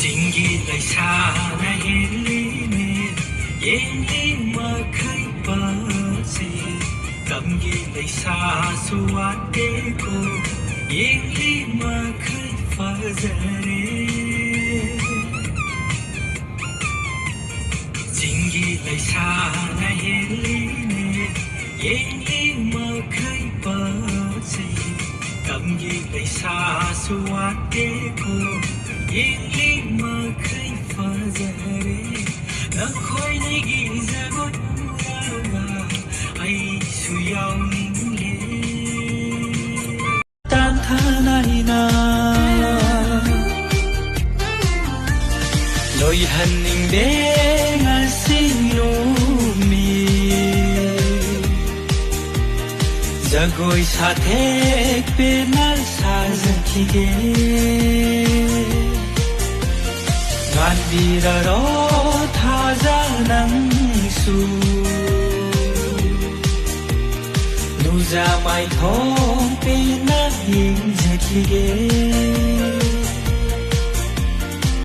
진기 lại xa na yên lý mê yên lý mà khơi bờ gì cầm ghi lại xa suốt đế cô yên lý mà khơi phá giờ 진기 lại xa na yên lý mê yên lý mà khơi bờ gì cầm ghi lại xa suốt đế cô yên lý mà khơi phá giờ đã khói này ghi ra gót mưa ai su yao ninh lệ tan tha này na lối hành ninh đế ngã xin mi giờ gối xa thế bên nát xa dần khi ghé ngàn vì ra đó tha ra nắng su nu ra mai thong bên nát hình giờ khi ghé